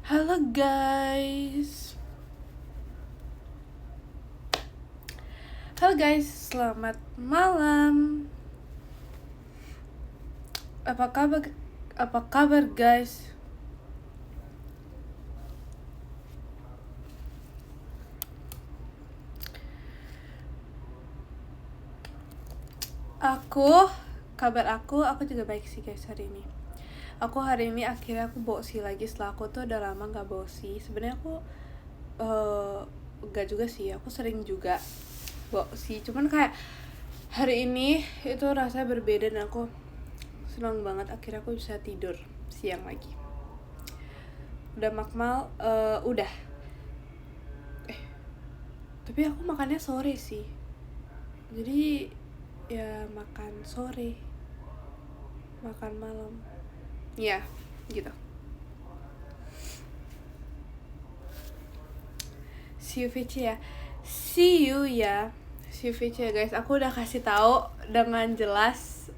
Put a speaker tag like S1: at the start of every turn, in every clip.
S1: Halo guys. Halo guys, selamat malam. Apa kabar? Apa kabar guys? Kabar aku juga baik sih guys hari ini. Hari ini akhirnya aku bosi lagi setelah aku tuh udah lama gak bosi. Sebenarnya aku gak juga sih, aku sering juga bosi. Cuman kayak hari ini itu rasanya berbeda dan aku senang banget akhirnya aku bisa tidur siang lagi. Udah makmal, udah. Tapi aku makannya sore sih. Jadi ya makan sore, makan malam. Ya, gitu. See you VC ya. See you ya. See you VC ya guys. Aku udah kasih tahu dengan jelas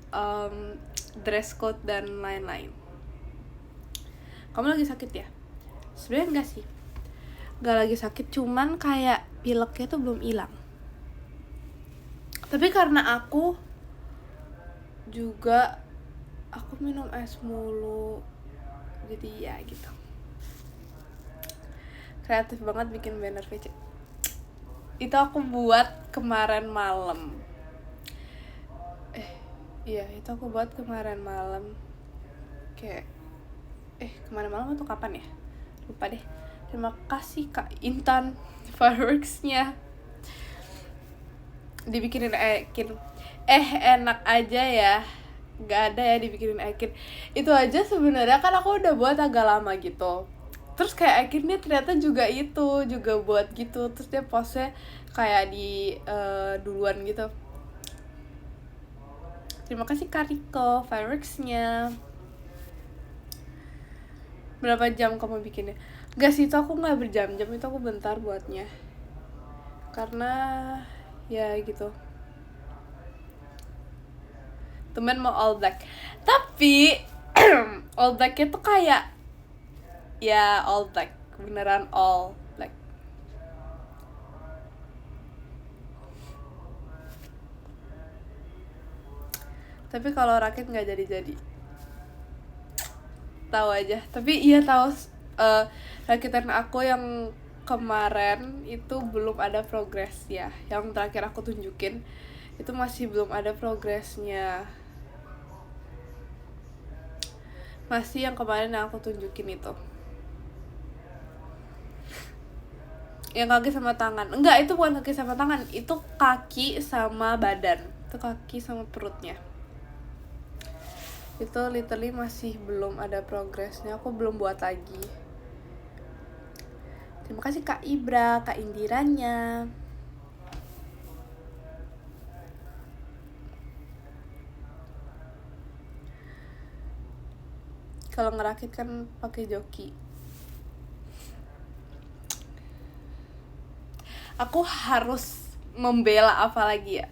S1: dress code dan lain-lain. Kamu lagi sakit ya? Sebenarnya enggak sih. Enggak lagi sakit, cuman kayak pileknya tuh belum hilang. Tapi karena aku minum es mulu, jadi ya gitu. Kreatif banget bikin banner VC. Itu aku buat kemarin malam. Itu aku buat kemarin malam. Kayak kemarin malam atau kapan ya? Lupa deh. Terima kasih Kak Intan fireworks-nya. Dibikinin enak aja ya. Gak ada ya dibikinin Aikin. Itu aja sebenarnya kan aku udah buat agak lama gitu. Terus kayak akhirnya ternyata juga buat gitu. Terus dia postnya kayak di duluan gitu. Terima kasih Kariko fireworks-nya. Berapa jam kamu bikinnya? Gak sih, itu aku gak berjam-jam, itu aku bentar buatnya. Karena ya gitu. Temen mau all black. Tapi all blacknya tuh kayak ya all black, beneran all black. Tapi kalau rakit nggak jadi. Tahu aja. Tapi iya tahu rakitan aku yang kemarin itu belum ada progres ya. Yang terakhir aku tunjukin itu masih belum ada progresnya. Masih yang kemarin yang aku tunjukin itu. Yang kaki sama tangan. Enggak, itu bukan kaki sama tangan, itu kaki sama badan. Itu kaki sama perutnya. Itu literally masih belum ada progresnya, aku belum buat lagi. Terima kasih Kak Ibra, Kak Indiranya. Kalau ngerakit kan pakai joki. Aku harus membela apa lagi ya?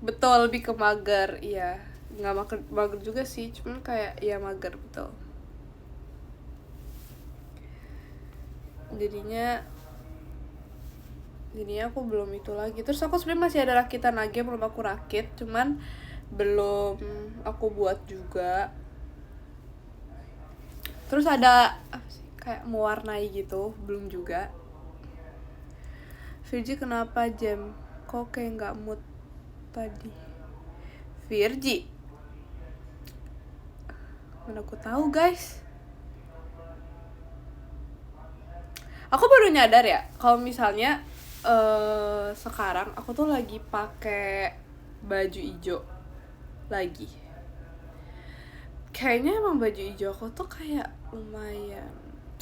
S1: Betul, lebih ke mager, iya. Nggak mager juga sih, cuman kayak ya mager, betul. Jadinya aku belum itu lagi. Terus aku sebenarnya masih ada rakitan lagi yang belum aku rakit, cuman belum aku buat juga. Terus ada kayak mewarnai gitu, belum juga. Virgi kenapa jam? Kok kayak nggak mood tadi? Virgi, mana aku tahu guys. Aku baru nyadar ya, kalau misalnya sekarang aku tuh lagi pakai baju hijau lagi. Kayaknya emang baju hijau aku tuh kayak lumayan,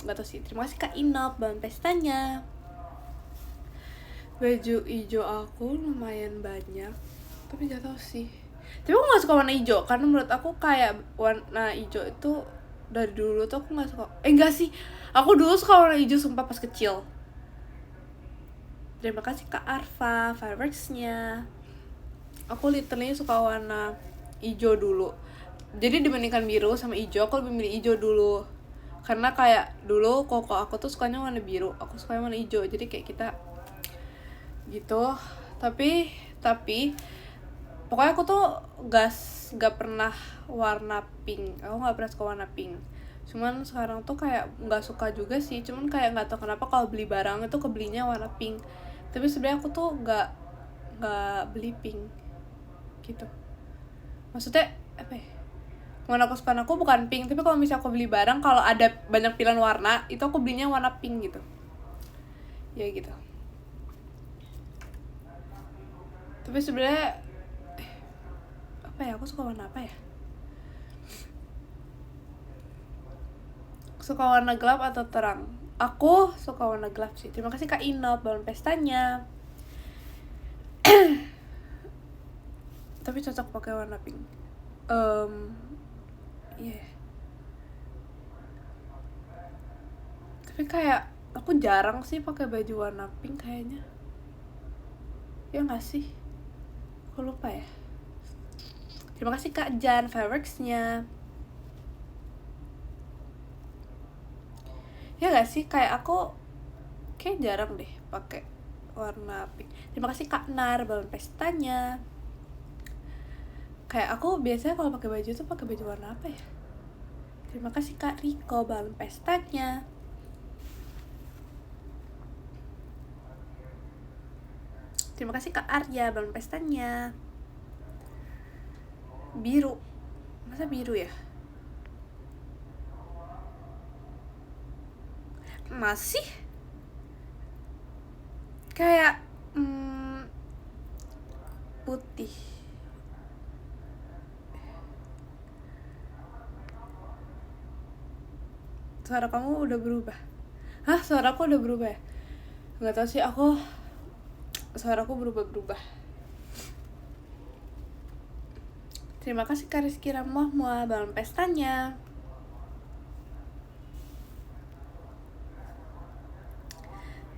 S1: nggak tahu sih. Terima kasih Kak Inop bahan pestanya. Baju hijau aku lumayan banyak, tapi nggak tahu sih. Tapi aku nggak suka warna hijau karena menurut aku kayak warna hijau itu dari dulu tuh aku nggak suka. Enggak sih, aku dulu suka warna hijau sumpah pas kecil. Terima kasih Kak Arfa fireworks-nya. aku literally suka warna hijau dulu. Jadi dibandingkan biru sama hijau, aku lebih milih hijau dulu. Karena kayak dulu koko aku tuh sukanya warna biru, aku sukanya warna hijau. Jadi kayak kita gitu. Tapi pokoknya aku tuh gak pernah warna pink. Aku gak pernah suka warna pink. Cuman sekarang tuh kayak gak suka juga sih. Cuman kayak gak tahu kenapa kalau beli barang itu kebelinya warna pink. Tapi sebenarnya aku tuh gak beli pink gitu. Maksudnya apa ya? Warna kesukaan aku bukan pink, tapi kalau misalnya aku beli barang, kalau ada banyak pilihan warna, itu aku belinya warna pink gitu. Ya gitu. Tapi sebenarnya apa ya, aku suka warna apa ya? Suka warna gelap atau terang? Aku suka warna gelap sih. Terima kasih Kak Ino, balon pestanya. Tapi cocok pakai warna pink. Yeah. Tapi kayak aku jarang sih pakai baju warna pink kayaknya. Ya nggak sih? Aku lupa ya. Terima kasih Kak Jan fireworksnya. Ya nggak sih, kayak aku kayak jarang deh pakai warna pink. Terima kasih Kak Nar balon pestanya. Kayak aku biasanya kalau pakai baju tuh pakai baju warna apa ya? Terima kasih Kak Riko balon pestanya. Terima kasih Kak Arya balon pestanya. Biru. Masa biru ya? Masih? Kayak putih. Suara kamu udah berubah. Hah, suaraku udah berubah ya? Gak tau sih, suaraku berubah-berubah. Terima kasih Kak Rizky Ramohmua balon pestanya.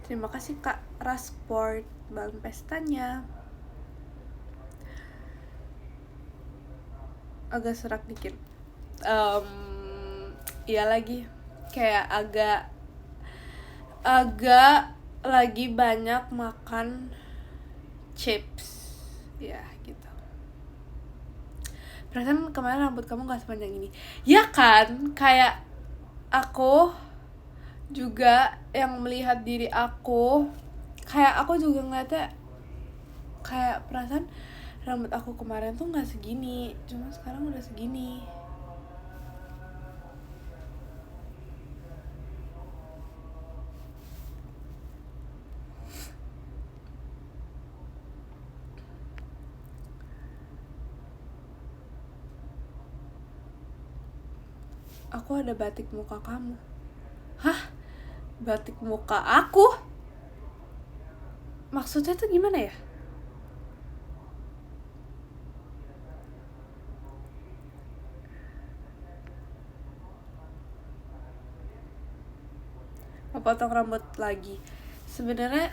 S1: Terima kasih Kak Rasport balon pestanya. Agak serak dikit. Iya lagi. Kayak agak lagi banyak makan chips. Ya gitu. Perasaan kemarin rambut kamu gak sepanjang ini. Ya kan, kayak aku juga yang melihat diri aku, kayak aku juga ngeliatnya kayak perasaan rambut aku kemarin tuh gak segini, cuma sekarang udah segini. Aku ada batik muka kamu. Hah? Batik muka aku? Maksudnya tuh gimana ya? Mau potong rambut lagi? Sebenarnya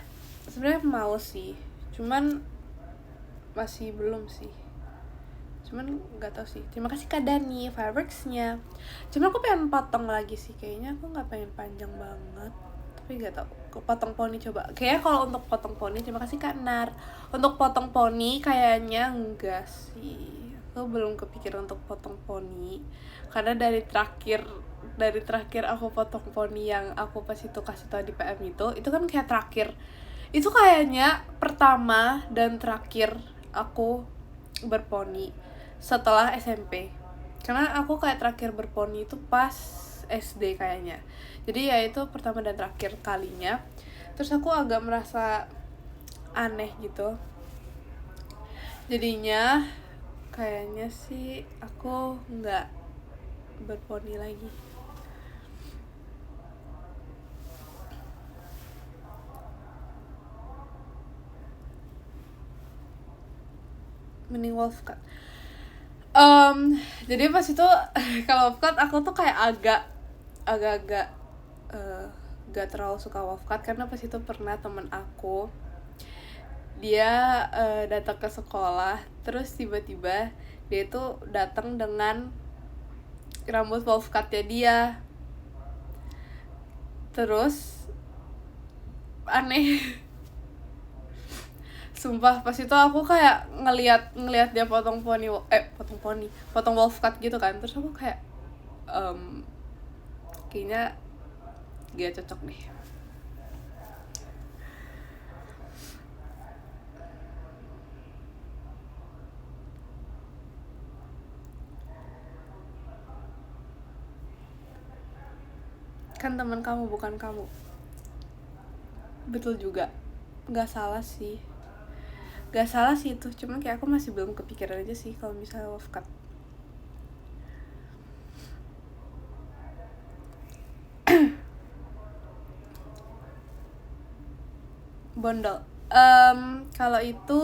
S1: mau sih, cuman masih belum sih. Cuman nggak tahu sih. Terima kasih Kak Dani fireworksnya. Cuman aku pengen potong lagi sih, kayaknya aku nggak pengen panjang banget, tapi nggak tahu. Potong poni coba. Kayaknya kalau untuk potong poni, terima kasih Kak Nar. Untuk potong poni kayaknya enggak sih. Aku belum kepikiran untuk potong poni karena dari terakhir aku potong poni yang aku pas itu kasih tau di PM itu kan kayak terakhir. Itu kayaknya pertama dan terakhir aku berponi setelah SMP, karena aku kayak terakhir berponi itu pas SD kayaknya. Jadi ya itu pertama dan terakhir kalinya. Terus aku agak merasa aneh gitu, jadinya kayaknya sih aku nggak berponi lagi. Mending wolf cut. Jadi pas itu kalau wolf cut aku tuh kayak agak gak terlalu suka wolf cut karena pas itu pernah temen aku dia datang ke sekolah, terus tiba-tiba dia tuh datang dengan rambut wolf cut-nya dia. Terus aneh. Sumpah pas itu aku kayak ngelihat dia potong wolf cut gitu kan. Terus aku kayak kayaknya dia cocok deh. Kan teman kamu bukan kamu. Betul juga, nggak salah sih itu, cuman kayak aku masih belum kepikiran aja sih kalau misalnya wolf cut. Bondol, kalau itu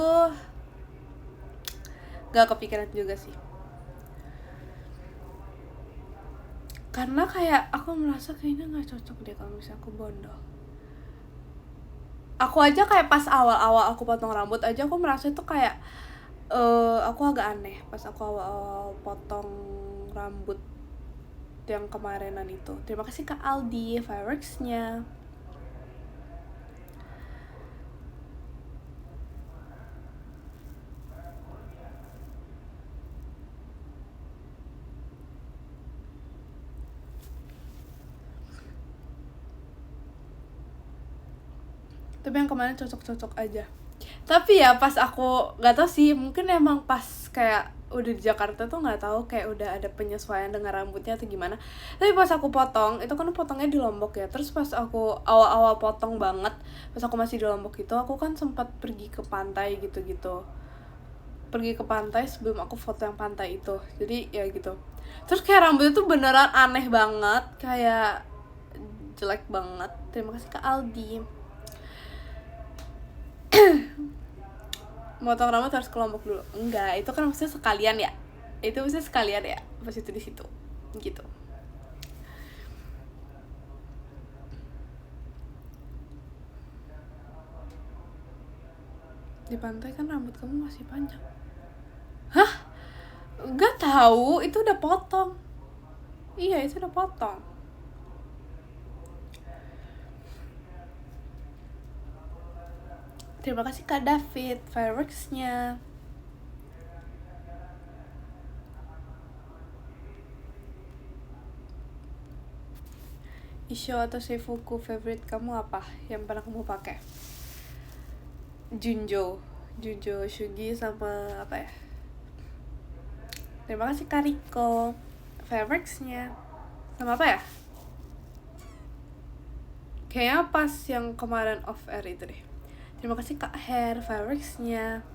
S1: nggak kepikiran juga sih, karena kayak aku merasa kayaknya nggak cocok deh kalau misalnya aku bondol. Aku aja kayak pas awal-awal aku potong rambut aja aku merasa itu kayak aku agak aneh pas aku awal-awal potong rambut yang kemarinan itu. Terima kasih Kak Aldi fireworks-nya. Tapi yang kemarin cocok-cocok aja. Tapi ya pas aku nggak tahu sih, mungkin emang pas kayak udah di Jakarta tuh nggak tahu kayak udah ada penyesuaian dengan rambutnya atau gimana. Tapi pas aku potong itu kan potongnya di Lombok ya, terus pas aku awal-awal potong banget pas aku masih di Lombok itu, aku kan sempat pergi ke pantai gitu-gitu, pergi ke pantai sebelum aku foto yang pantai itu. Jadi ya gitu, terus kayak rambutnya tuh beneran aneh banget, kayak jelek banget. Terima kasih Kak Aldi. Motong rambut harus ke Lombok dulu? Enggak, itu kan maksudnya sekalian ya. Itu maksudnya sekalian ya, pas itu di situ. Gitu. Di pantai kan rambut kamu masih panjang. Hah? Enggak tahu, itu udah potong. Iya, itu udah potong. Terima kasih Kak David fireworks-nya. Isho atau Seifuku favorite kamu apa yang pernah kamu pakai? Junjo Shugi sama apa ya? Terima kasih Kak Riko fireworks-nya. Sama apa ya? Kayaknya pas yang kemarin off air itu deh. Terima kasih Kak Hair fireworks-nya.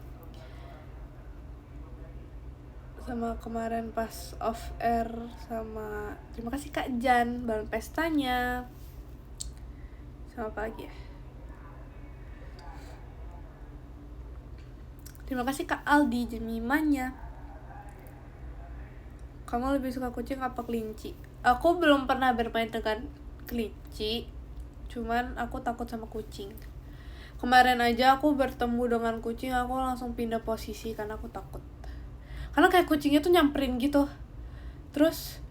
S1: Sama kemarin pas off air sama terima kasih Kak Jan balon pestanya. Sama apa lagi ya? Terima kasih Kak Aldi Jemimanya. Kamu lebih suka kucing apa kelinci? Aku belum pernah bermain dengan kelinci, cuman aku takut sama kucing. Kemarin aja aku bertemu dengan kucing, aku langsung pindah posisi karena aku takut. Karena kayak kucingnya tuh nyamperin gitu. Terus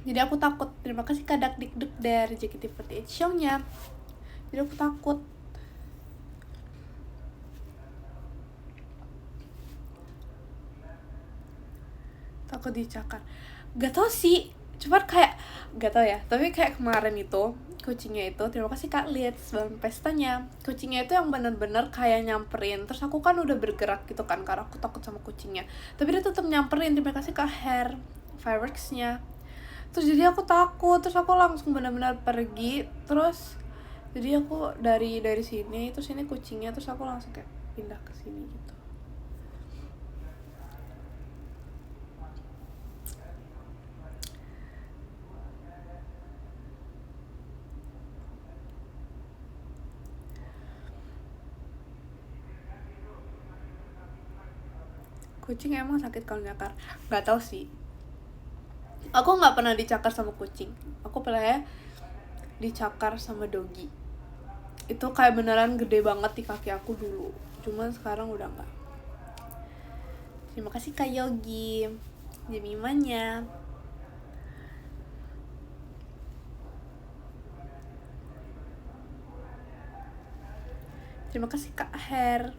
S1: jadi aku takut. Terima kasih Kak Dik dari JKT48 show-nya. Jadi aku takut. Takut dicakar. Gak tau sih, cuma kayak gak tau ya. Tapi kayak kemarin itu kucingnya itu, terima kasih Kak Lids balon pestanya. Kucingnya itu yang bener-bener kayak nyamperin. Terus aku kan udah bergerak gitu kan, karena aku takut sama kucingnya. Tapi dia tetap nyamperin. Terima kasih Kak Hair fireworks-nya. Terus jadi aku takut, terus aku langsung benar-benar pergi. Terus jadi aku dari sini, terus ini kucingnya, terus aku langsung kayak pindah ke sini gitu. Kucing emang sakit kalau nyakar? Gak tau sih, aku nggak pernah dicakar sama kucing. Aku pernah ya dicakar sama doggy. itu kayak beneran gede banget di kaki aku dulu, cuman sekarang udah enggak. Terima kasih Kak Yogi Jemimanya. Terima kasih Kak Her.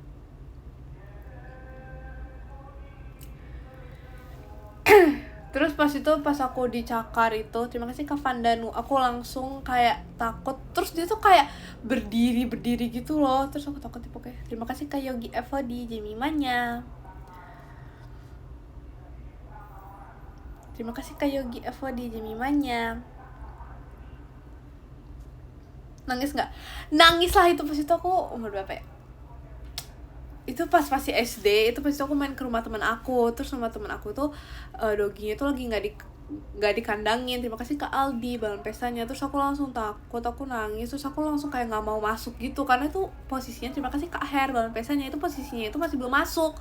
S1: Terus pas aku dicakar itu, terima kasih Kak Vandanu, aku langsung kayak takut. Terus dia tuh kayak berdiri gitu loh. Terus aku takut pokoknya. Terima kasih Kak Yogi Evo di Jemimanya. Terima kasih Kak Yogi Evo di Jemimanya. Nangis nggak? Nangis lah itu pas itu aku umur berapa ya? Itu pas masih SD, itu pas itu aku main ke rumah teman aku. Terus rumah teman aku tuh doginya tuh lagi nggak dikandangin. Terima kasih Kak Aldi balon pestanya. Terus aku langsung takut, aku nangis. Terus aku langsung kayak nggak mau masuk gitu karena itu posisinya, terima kasih Kak Her balon pestanya, itu posisinya itu masih belum masuk.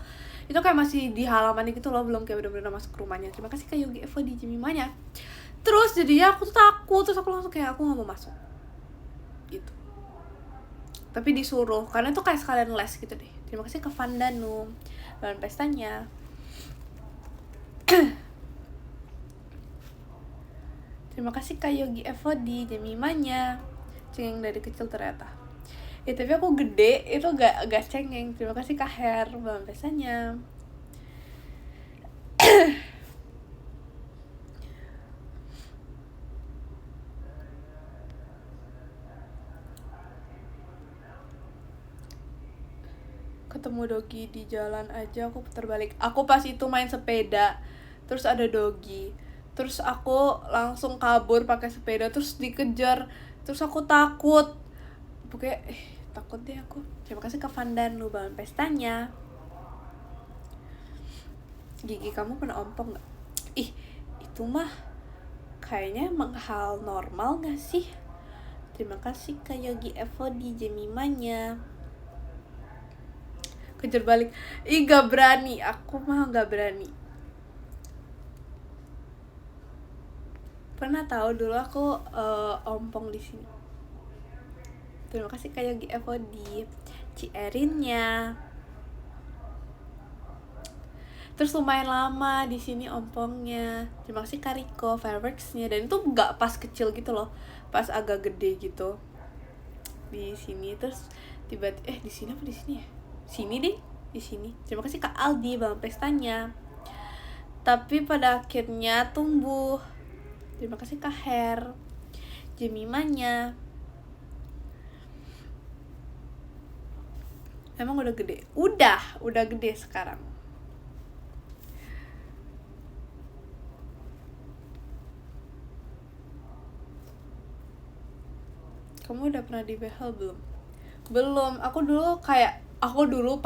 S1: Itu kayak masih di halaman gitu loh, belum kayak bener-bener masuk ke rumahnya. Terima kasih Kak Yogi Evo di Jemimanya. Terus jadinya aku tuh takut, terus aku langsung kayak aku nggak mau masuk gitu. Tapi disuruh karena itu kayak sekalian les gitu deh. Terima kasih ke Vandanu balon pestanya. Terima kasih Kak Yogi Evo di Jemimanya. Cengeng dari kecil ternyata. Tapi aku gede itu gak cengeng. Terima kasih Kak Her balon pestanya. Ketemu dogi di jalan aja aku putar balik. Aku pas itu main sepeda, terus ada dogi, terus aku langsung kabur pakai sepeda, terus dikejar, terus aku takut, pokoknya takut deh aku. Terima kasih Kak Vandan lu balon pestanya. Gigi kamu pernah ompong nggak? Itu mah kayaknya emang hal normal nggak sih? Terima kasih Kak Yogi Evo di Jemimanya. Kejar balik, gak berani, aku mah gak berani. Pernah tahu dulu aku ompong di sini. Terima kasih Kak Yogi Evo di Cierinnya. Terus lumayan lama di sini ompongnya. Terima kasih Kak Riko fireworksnya, dan itu nggak pas kecil gitu loh, pas agak gede gitu di sini. Terus tiba-tiba di sini apa di sini ya? Sini deh, di sini. Terima kasih Kak Aldi balon pestanya. Tapi pada akhirnya tumbuh. Terima kasih Kak Her Jemimanya. Emang udah gede? Udah gede sekarang. Kamu udah pernah dibehel belum? Belum. Aku dulu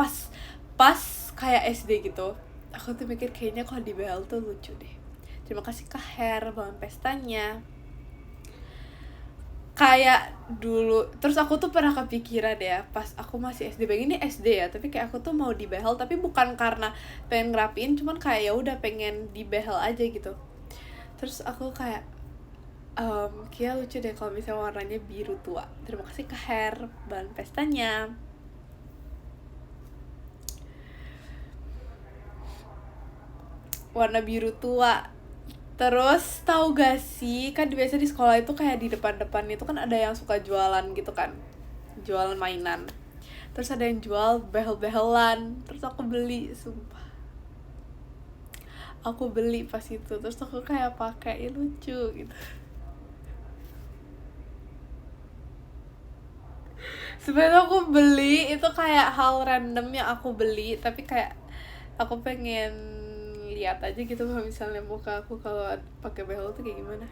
S1: pas kayak SD gitu, aku tuh mikir kayaknya kalau dibehel tuh lucu deh. Terima kasih Kak Her balon pestanya. Kayak dulu, terus aku tuh pernah kepikiran ya pas aku masih SD, ini SD ya, tapi kayak aku tuh mau dibehel, tapi bukan karena pengen ngerapiin, cuman kayak ya udah pengen dibehel aja gitu. Terus aku kayak Kia lucu deh kalau misalnya warnanya biru tua. Terima kasih Kak Her balon pestanya. Warna biru tua. Terus tahu gak sih, kan biasa di sekolah itu kayak di depan-depan itu kan ada yang suka jualan gitu kan, jualan mainan. Terus ada yang jual behel-behelan, terus aku beli, sumpah. Aku beli pas itu, terus aku kayak pakai, lucu gitu. Sebenarnya aku beli itu kayak hal random yang aku beli, tapi kayak aku pengen lihat aja gitu kalau misalnya muka aku kalau pakai behel tuh kayak gimana.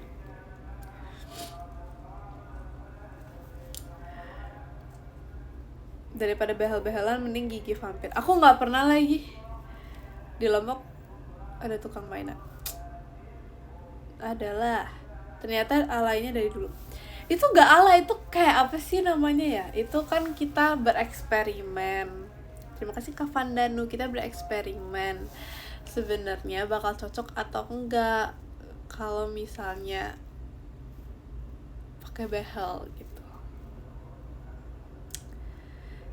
S1: Daripada behel-behelan mending gigi vampir. Aku nggak pernah lagi. Di Lombok ada tukang mainan. Adalah. Ternyata alaynya dari dulu. Itu gak alay, itu kayak apa sih namanya ya? Itu kan kita bereksperimen. Terima kasih Kak Vandanu, kita bereksperimen. Sebenarnya bakal cocok atau enggak kalau misalnya pakai behel gitu.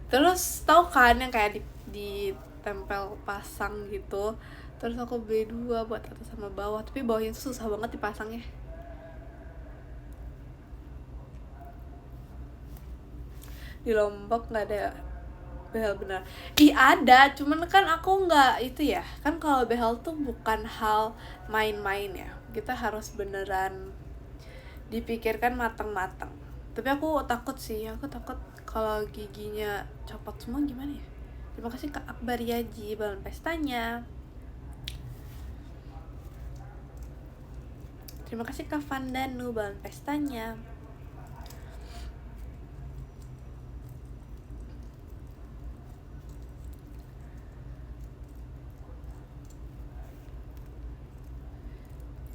S1: Terus tahu kan yang kayak di tempel pasang gitu. Terus aku beli 2 buat atas sama bawah, tapi bawahnya tuh susah banget dipasangnya. Di Lombok nggak ada behel benar. Ih ada, cuman kan aku nggak itu ya. Kan kalau behel tuh bukan hal main-main ya. Kita harus beneran dipikirkan matang-matang. Tapi aku takut sih, aku takut kalau giginya copot semua gimana ya. Terima kasih Kak Akbar Yaji balon pestanya. Terima kasih Kak Vandanu balon pestanya.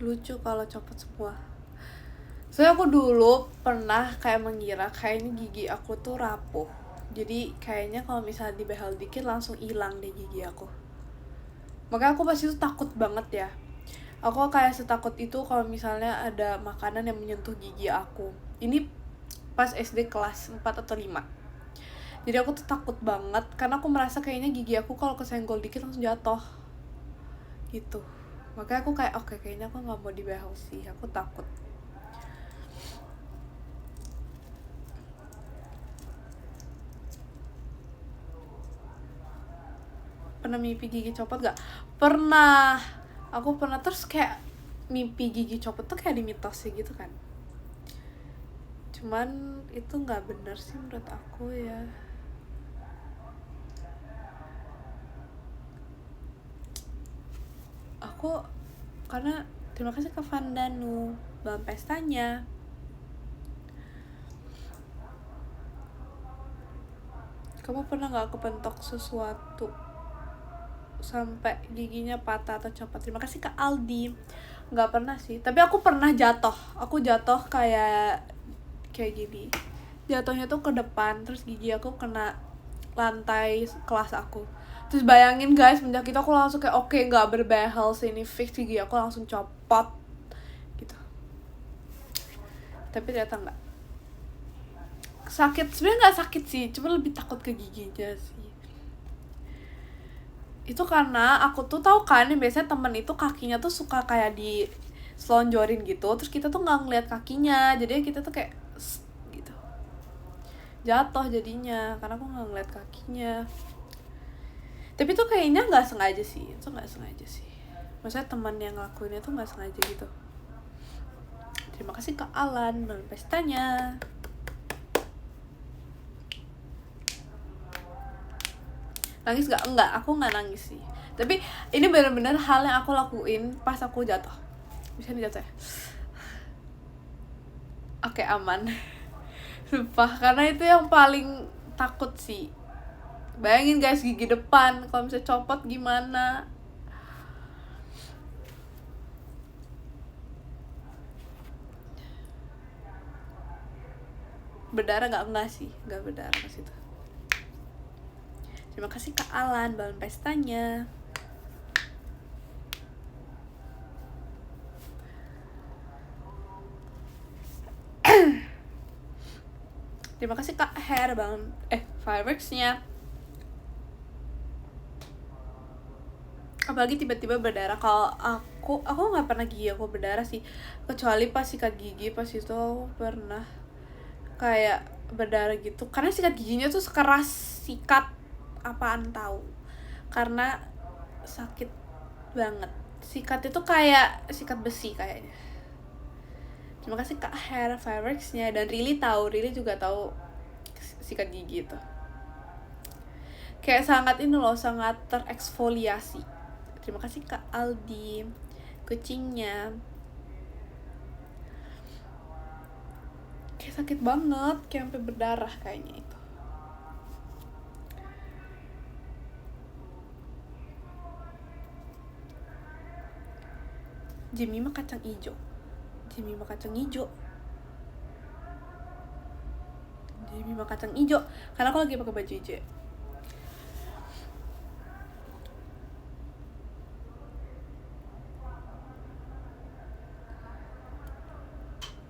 S1: Lucu kalau copot semua. Soalnya aku dulu pernah kayak mengira kayaknya gigi aku tuh rapuh. Jadi kayaknya kalau misalnya dibehel dikit langsung hilang deh gigi aku. Makanya aku pasti tuh takut banget ya. Aku kayak setakut itu kalau misalnya ada makanan yang menyentuh gigi aku. Ini pas SD kelas 4 atau 5. Jadi aku tuh takut banget karena aku merasa kayaknya gigi aku kalau kesenggol dikit langsung jatuh. Gitu. Makanya aku kayak oke, kayaknya aku nggak mau dibehel sih, aku takut. Pernah mimpi gigi copot gak? Pernah. Aku pernah, terus kayak mimpi gigi copot tuh kayak di mitos gitu kan. Cuman itu gak bener sih menurut aku ya. Aku karena terima kasih ke Vandanu dalam pestanya. Kamu pernah gak kepentok sesuatu sampai giginya patah atau copot? Terima kasih Kak Aldi. Nggak pernah sih, tapi aku pernah jatuh. Aku jatuh kayak gini. Jatuhnya tuh ke depan, terus gigi aku kena lantai kelas aku. Terus bayangin guys, semenjak itu aku langsung kayak oke, nggak berbehel sih, ini fix gigi aku langsung copot gitu. Tapi ternyata nggak sakit, sebenarnya nggak sakit sih, cuma lebih takut ke giginya sih. Itu karena aku tuh tahu kan, yang biasanya temen itu kakinya tuh suka kayak di selonjorin gitu, terus kita tuh nggak ngeliat kakinya, jadi kita tuh kayak gitu jatuh jadinya karena aku nggak ngeliat kakinya. Tapi tuh kayaknya nggak sengaja sih, itu nggak sengaja sih, maksudnya teman yang ngelakuinnya tuh nggak sengaja gitu. Terima kasih Kak Alan dengan pestanya. Nangis gak? Enggak, aku nggak nangis sih. Tapi ini benar-benar hal yang aku lakuin pas aku jatuh. Bisa nih jatuh ya? Oke, aman. Sumpah, karena itu yang paling takut sih. Bayangin guys, gigi depan kalau misalnya copot gimana. Berdarah gak? Enggak sih, gak berdarah pas itu. Terima kasih Kak Alan balon pestanya. Terima kasih Kak Her balon fireworksnya. Apalagi tiba-tiba berdarah. Kalau aku nggak pernah gigi aku berdarah sih, kecuali pas sikat gigi. Pas itu aku pernah kayak berdarah gitu karena sikat giginya tuh sekeras sikat apaan tahu, karena sakit banget. Sikat itu kayak sikat besi kayaknya. Terima kasih Kak Hair Fireworksnya. Dan Rili juga tahu sikat gigi itu kayak sangat ini loh, sangat tereksfoliasi. Terima kasih Kak Aldi kucingnya. Kayak sakit banget, kayak sampai berdarah kayaknya itu. Jemima kacang ijo. Jemima kacang ijo karena aku lagi pakai baju hijau.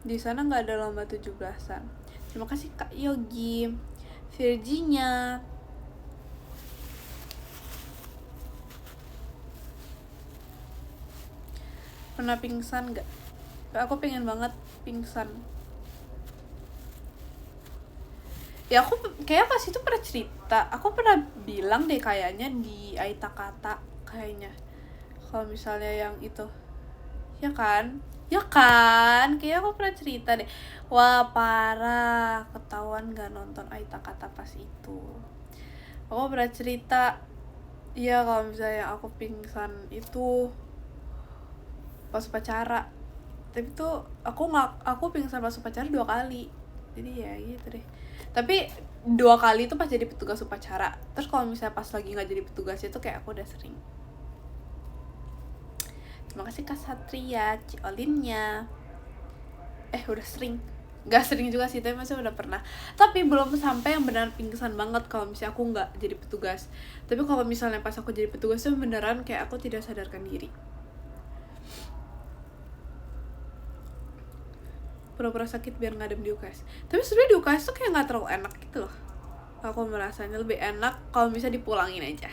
S1: Di sana nggak ada lomba 17-an. Terima kasih Kak Yogi, Virginia. Pernah pingsan gak? Aku pengen banget pingsan. Ya aku kayak pas itu pernah cerita, aku pernah bilang deh kayaknya di Aita Kata kayaknya, kalau misalnya yang itu, ya kan, kayak aku pernah cerita deh. Wah parah, ketahuan gak nonton Aita Kata pas itu. Aku pernah cerita, iya kalau misalnya aku pingsan itu pas upacara. Tapi tuh aku pingsan pas upacara 2 kali, jadi ya gitu deh. Tapi 2 kali itu pas jadi petugas upacara. Terus kalau misalnya pas lagi nggak jadi petugas itu kayak aku udah sering. Terima kasih Kak Satria Ciolinnya. Udah sering. Gak sering juga sih, tapi masih udah pernah. Tapi belum sampai yang benar pingsan banget kalau misalnya aku nggak jadi petugas. Tapi kalau misalnya pas aku jadi petugas tuh beneran kayak aku tidak sadarkan diri. Pura-pura sakit biar ngadem di UKS. Tapi sebenarnya di UKS tuh kayak nggak terlalu enak gitu loh. Aku merasanya lebih enak kalau bisa dipulangin aja.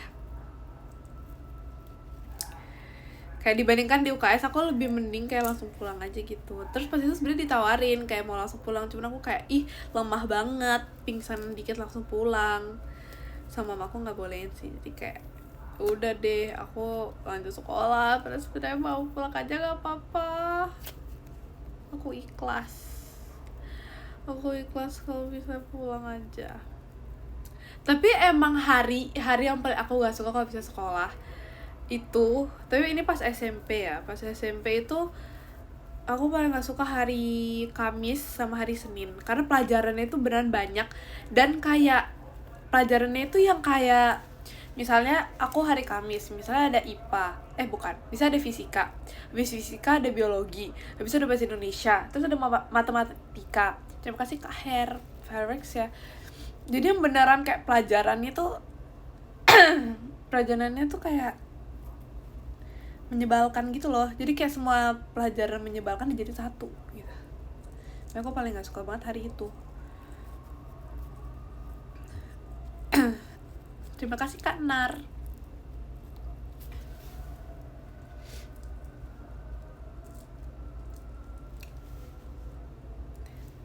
S1: Kayak dibandingkan di UKS aku lebih mending kayak langsung pulang aja gitu. Terus pas itu sebenarnya ditawarin kayak mau langsung pulang, cuman aku kayak lemah banget, pingsan dikit langsung pulang. Sama mamaku nggak bolehin sih, jadi kayak udah deh aku lanjut sekolah. Terus sebenarnya mau pulang aja nggak apa-apa. Aku ikhlas kalau bisa pulang aja. Tapi emang hari yang paling aku gak suka kalau bisa sekolah itu, tapi ini pas SMP ya. Pas SMP itu aku paling gak suka hari Kamis sama hari Senin, karena pelajarannya itu beneran banyak. Dan kayak pelajarannya itu yang kayak misalnya aku hari Kamis misalnya ada IPA, bisa ada fisika, habis fisika ada biologi, habis itu ada bahasa Indonesia, terus ada matematika. Terima kasih Kak Herrex ya. Jadi yang beneran kayak pelajarannya tuh pelajarannya tuh kayak menyebalkan gitu loh. Jadi kayak semua pelajaran menyebalkan jadi satu gitu. Nah, aku paling gak suka banget hari itu. Terima kasih Kak Nar.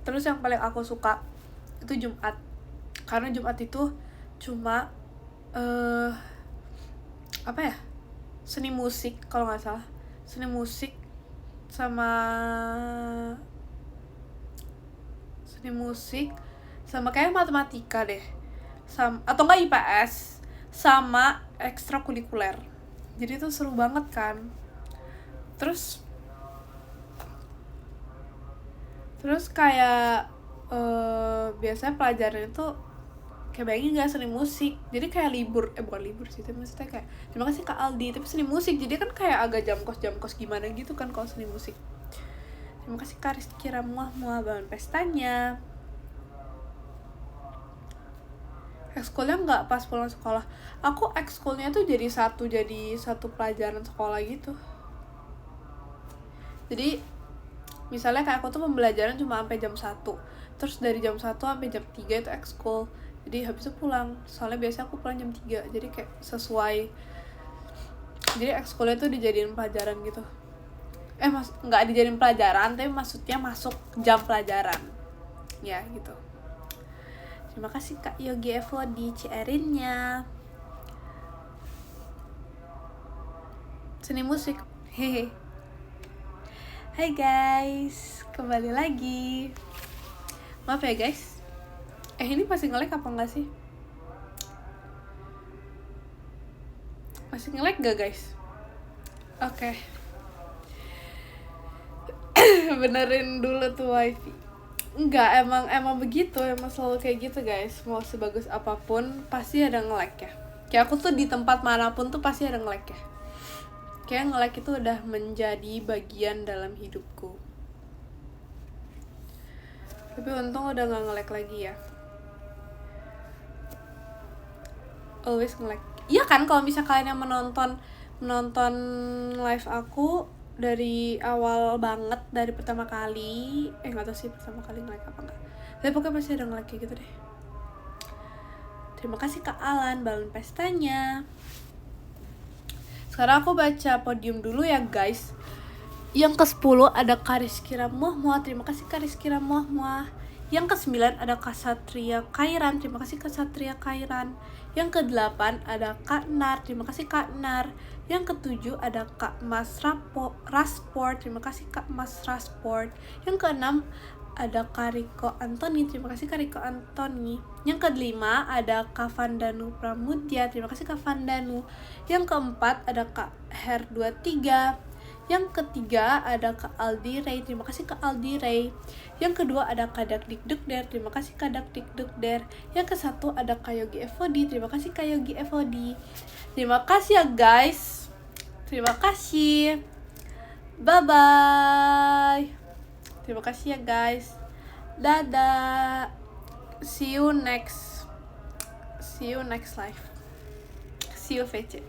S1: Terus yang paling aku suka itu Jumat. Karena Jumat itu cuma seni musik kalau nggak salah. Seni musik sama kayak matematika deh. Atau enggak IPS sama ekstrakurikuler. Jadi itu seru banget kan. Terus kayak biasanya pelajaran itu kayak bayangin gak seni musik, jadi kayak bukan libur sih, tapi maksudnya kayak terima kasih Kak Aldi, tapi seni musik jadi kan kayak agak jam kos gimana gitu kan kalau seni musik. Terima kasih Kak Rizky Ramuah bangun pestanya. Ekskulnya nggak pas pulang sekolah. Aku ekskulnya tuh jadi satu pelajaran sekolah gitu. Jadi misalnya kayak aku tuh pembelajaran cuma sampai jam 1, terus dari jam 1 sampai jam 3 itu ekskul. Jadi habis itu pulang, soalnya biasanya aku pulang jam 3, jadi kayak sesuai. Jadi ekskulnya tuh dijadiin pelajaran gitu. Nggak dijadiin pelajaran, tapi maksudnya masuk jam pelajaran ya gitu. Terima kasih Kak Yogi Evo di CR-nya. Seni musik. Hehe. Hai guys, kembali lagi. Maaf ya guys. Ini masih nge-lag apa enggak sih? Masih nge-lag gak guys? Oke. Benerin dulu tuh wifi. Enggak, emang begitu, emang selalu kayak gitu guys. Mau sebagus apapun pasti ada nge-lag ya. Kayak aku tuh di tempat manapun tuh pasti ada nge-lag ya. Kayak nge-lag itu udah menjadi bagian dalam hidupku. Tapi untung udah gak nge-lag lagi ya. Always nge-lag. Iya kan, kalau misalnya kalian yang menonton live aku dari awal banget, dari pertama kali, nggak tahu sih pertama kali nge-lag apa enggak, tapi pokoknya pasti ada nge-lag kayak gitu deh. Terima kasih Kak Alan balon pestanya. Sekarang aku baca podium dulu ya guys. Yang ke-10 ada Kak Rizky Ramuah. Terima kasih Kak Rizky Ramuah. Yang ke-9 ada Kak Satria Kairan. Terima kasih Kak Satria Kairan. Yang ke-8 ada Kak Nar. Terima kasih Kak Nar. Yang ke-7 ada Kak Mas Rasport. Terima kasih Kak Mas Rasport. Yang ke-6 ada Kak Riko Antoni. Terima kasih Kak Riko Antoni. Yang ke-5 ada Kak Vandanu Pramudya. Terima kasih Kak Vandanu. Yang ke-4 ada Kak Her23. Yang ketiga ada Kak Aldi Ray. Terima kasih Kak Aldi Ray. Yang kedua ada Kak Dakdikdukder. Terima kasih Kak Dakdikdukder. Yang ke-1 ada Kak Yogi Evodi. Terima kasih Kak Yogi Evodi. Terima kasih ya guys. Terima kasih. Bye bye. Terima kasih ya guys. Dadah. See you next live. See you VC.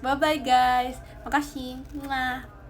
S1: Bye bye guys. Makasih. Mwah.